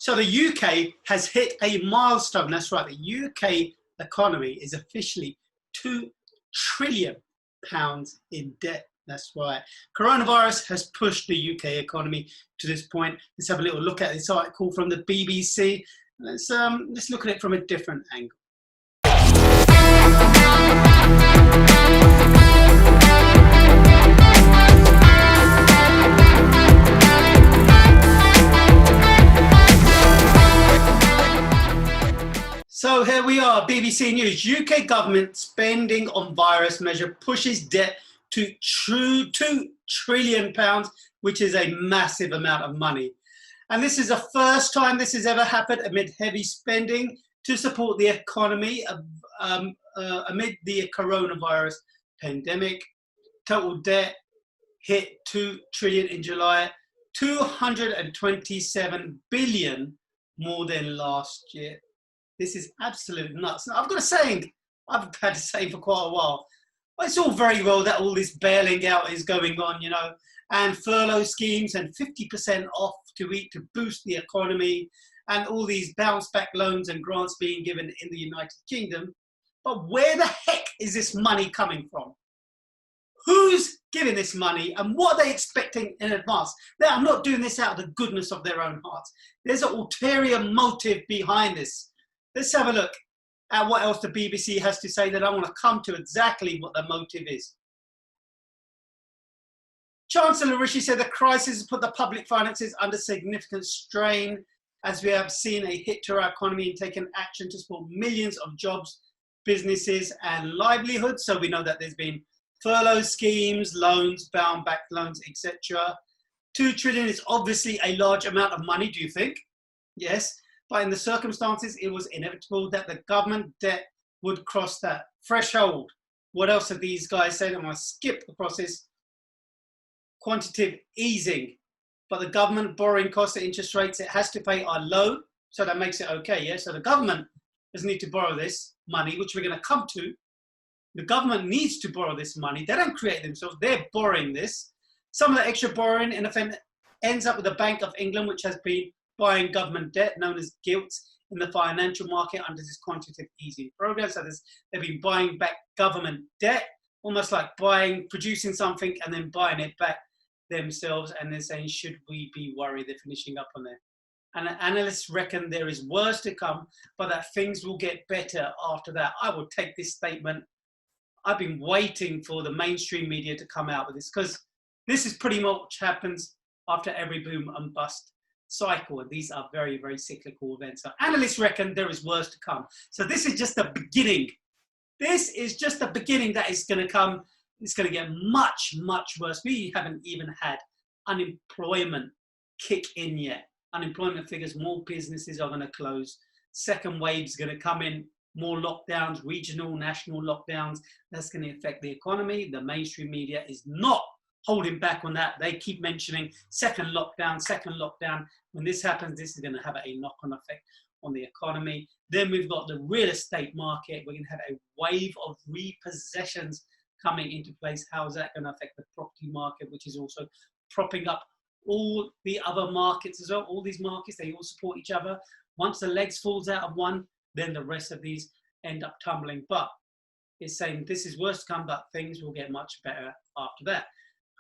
So the UK has hit a milestone. That's right. The UK economy is officially £2 trillion in debt. That's right. Coronavirus has pushed the UK economy to this point. Let's have a little look at this article from the BBC. Let's look at it from a different angle. So here we are, BBC News. UK government spending on virus measure pushes debt to £2 trillion, which is a massive amount of money. And this is the first time this has ever happened amid heavy spending to support the economy amid the coronavirus pandemic. Total debt hit £2 trillion in July, 227 billion more than last year. This is absolute nuts. Now, I've got a saying, I've had to say for quite a while. It's all very well that all this bailing out is going on, you know, and furlough schemes and 50% off to boost the economy and all these bounce back loans and grants being given in the United Kingdom. But where the heck is this money coming from? Who's giving this money and what are they expecting in advance? I'm not doing this out of the goodness of their own hearts. There's an ulterior motive behind this. Let's have a look at what else the BBC has to say. That I want to come to exactly what the motive is. Chancellor Rishi said the crisis has put the public finances under significant strain as we have seen a hit to our economy and taken action to support millions of jobs, businesses and livelihoods. So we know that there's been furlough schemes, loans, bound back loans, etc. 2 trillion is obviously a large amount of money, do you think? Yes. But in the circumstances, it was inevitable that the government debt would cross that threshold. What else have these guys said? I'm going to skip across this. Quantitative easing. But the government borrowing costs and interest rates it has to pay are low, so that makes it okay, yeah? So the government doesn't need to borrow this money, which we're going to come to. The government needs to borrow this money. They don't create themselves. They're borrowing this. Some of the extra borrowing, in effect, ends up with the Bank of England, which has been buying government debt known as gilts in the financial market under this quantitative easing program. So they've been buying back government debt, almost like producing something and then buying it back themselves. And they're saying, should we be worried? They're finishing up on there. And analysts reckon there is worse to come, but that things will get better after that. I will take this statement. I've been waiting for the mainstream media to come out with this because this is pretty much happens after every boom and bust cycle, and these are very, very cyclical events. So analysts reckon there is worse to come. So this is just the beginning. This is just the beginning that is going to come. It's going to get much, much worse. We haven't even had unemployment kick in yet. Unemployment figures, more businesses are going to close. Second wave is going to come in, more lockdowns, regional, national lockdowns. That's going to affect the economy. The mainstream media is not holding back on that. They keep mentioning second lockdown. When this happens, this is going to have a knock-on effect on the economy. Then we've got the real estate market. We're going to have a wave of repossessions coming into place. How is that going to affect the property market, which is also propping up all the other markets as well? All these markets, they all support each other. Once the legs falls out of one, then the rest of these end up tumbling. But it's saying this is worse to come, but things will get much better after that.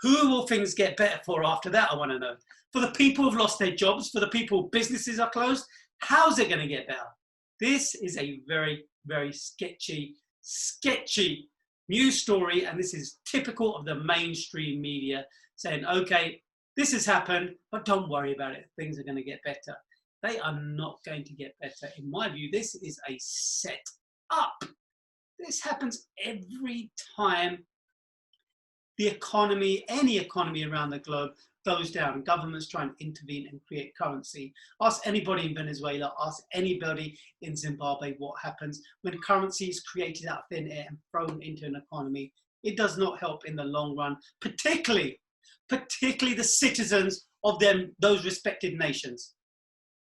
Who will things get better for after that, I want to know. For the people who've lost their jobs, for the people businesses are closed, how's it going to get better? This is a very, very sketchy news story, and this is typical of the mainstream media saying, okay, this has happened, but don't worry about it. Things are going to get better. They are not going to get better. In my view, this is a set up. This happens every time the economy, any economy around the globe, goes down. Governments try and intervene and create currency. Ask anybody in Venezuela, ask anybody in Zimbabwe what happens when currency is created out of thin air and thrown into an economy. It does not help in the long run, particularly the citizens of those respected nations.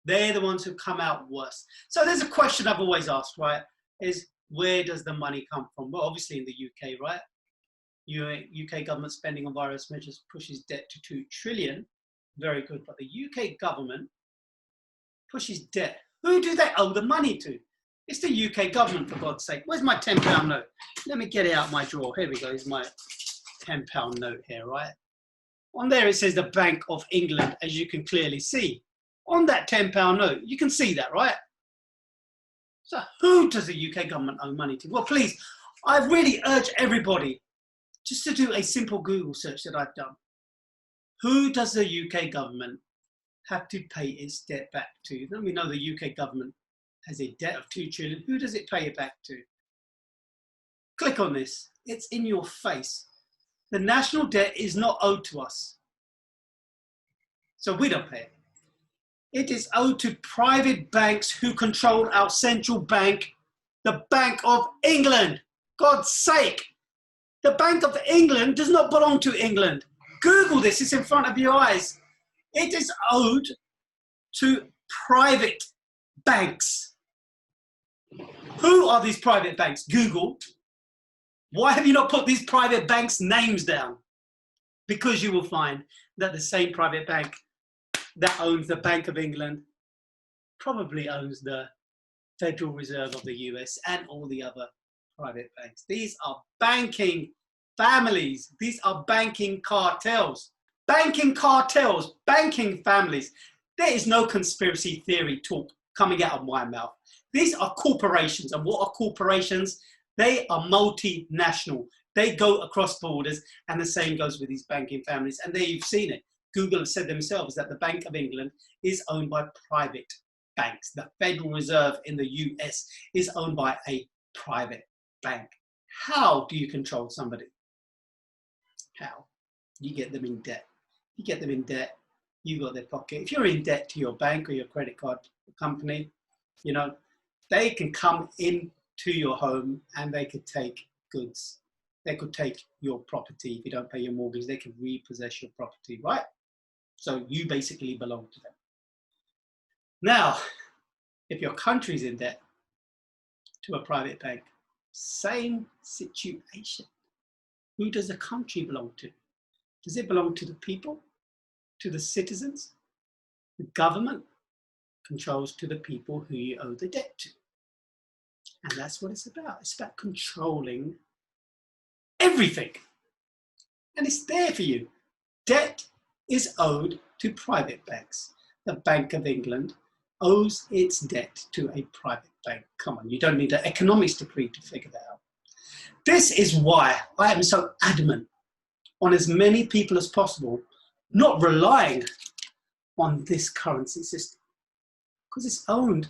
They're the ones who come out worse. So there's a question I've always asked, right, is where does the money come from? Well, obviously in the UK, right? UK government spending on virus measures pushes debt to 2 trillion. Very good. But the UK government pushes debt. Who do they owe the money to? It's the UK government, for God's sake. Where's my £10 note? Let me get it out of my drawer. Here we go. Here's my £10 note here, right? On there it says the Bank of England, as you can clearly see. On that £10 note, you can see that, right? So who does the UK government owe money to? Well, please, I really urge everybody just to do a simple Google search that I've done. Who does the UK government have to pay its debt back to? Then we know the UK government has a debt of 2 trillion. Who does it pay it back to? Click on this. It's in your face. The national debt is not owed to us. So we don't pay it. It is owed to private banks who control our central bank, the Bank of England. God's sake. The Bank of England does not belong to England. Google this, it's in front of your eyes. It is owed to private banks. Who are these private banks? Google. Why have you not put these private banks' names down? Because you will find that the same private bank that owns the Bank of England probably owns the Federal Reserve of the US and all the other private banks. These are banking families. These are banking cartels. Banking cartels, banking families. There is no conspiracy theory talk coming out of my mouth. These are corporations. And what are corporations? They are multinational. They go across borders, and the same goes with these banking families. And there you've seen it. Google have said themselves that the Bank of England is owned by private banks. The Federal Reserve in the US is owned by a private bank. How do you control somebody? How? You get them in debt. You get them in debt, you got their pocket. If you're in debt to your bank or your credit card company, you know, they can come into your home and they could take goods. They could take your property. If you don't pay your mortgage, they can repossess your property, right? So you basically belong to them. Now, if your country's in debt to a private bank, same situation. Who does the country belong to? Does it belong to the people, to the citizens? The government controls to the people who you owe the debt to. And that's what it's about. It's about controlling everything. And it's there for you. Debt is owed to private banks. The Bank of England owes its debt to a private bank. Come on, you don't need an economics degree to figure that out. This is why I am so adamant on as many people as possible not relying on this currency system, because it's owned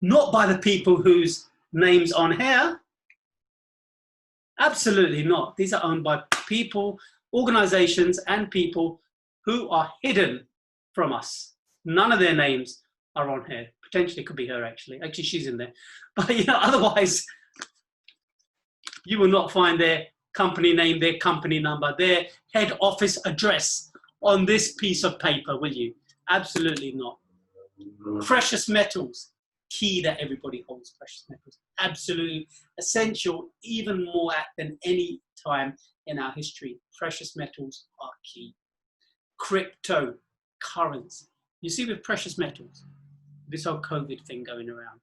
not by the people whose names on here. Absolutely not. These are owned by people, organizations, and people who are hidden from us. None of their names are on here. Potentially could be her, actually. Actually, she's in there. But you know, otherwise, you will not find their company name, their company number, their head office address on this piece of paper, will you? Absolutely not. Precious metals. Key that everybody holds precious metals. Absolutely essential, even more than any time in our history. Precious metals are key. Cryptocurrency. You see, with precious metals, this whole COVID thing going around,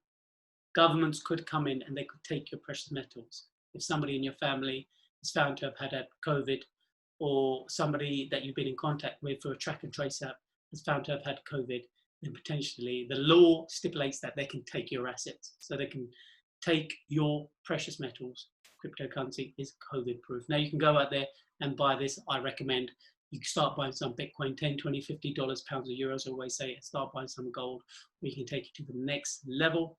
governments could come in and they could take your precious metals. If somebody in your family is found to have had COVID, or somebody that you've been in contact with for a track and trace app is found to have had COVID, then potentially the law stipulates that they can take your assets. So they can take your precious metals. Cryptocurrency is COVID proof. Now you can go out there and buy this. I recommend you can start buying some Bitcoin, $10, $20, $50, pounds or euros, I always say, start buying some gold. We can take you to the next level.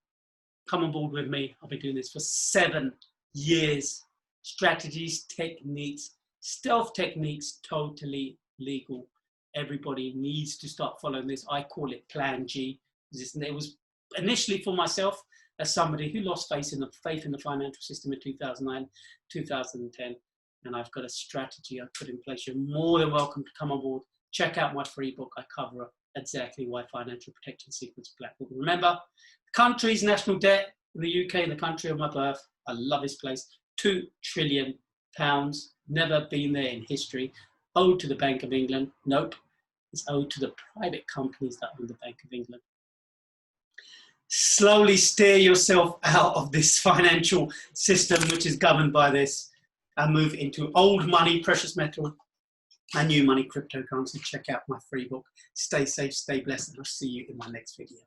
Come on board with me. I'll be doing this for 7 years. Strategies, techniques, stealth techniques, totally legal. Everybody needs to start following this. I call it Plan G. It was initially for myself as somebody who lost faith in the financial system in 2009, 2010. And I've got a strategy I've put in place. You're more than welcome to come on board. Check out my free book. I cover exactly why financial protection secrets black. Remember, the country's national debt in the UK, the country of my birth, I love this place, £2 trillion, never been there in history, owed to the Bank of England. Nope, it's owed to the private companies that own the Bank of England. slowly steer yourself out of this financial system which is governed by this and move into old money, precious metal, and new money, cryptocurrency. Check out my free book. Stay safe, stay blessed, and I'll see you in my next video.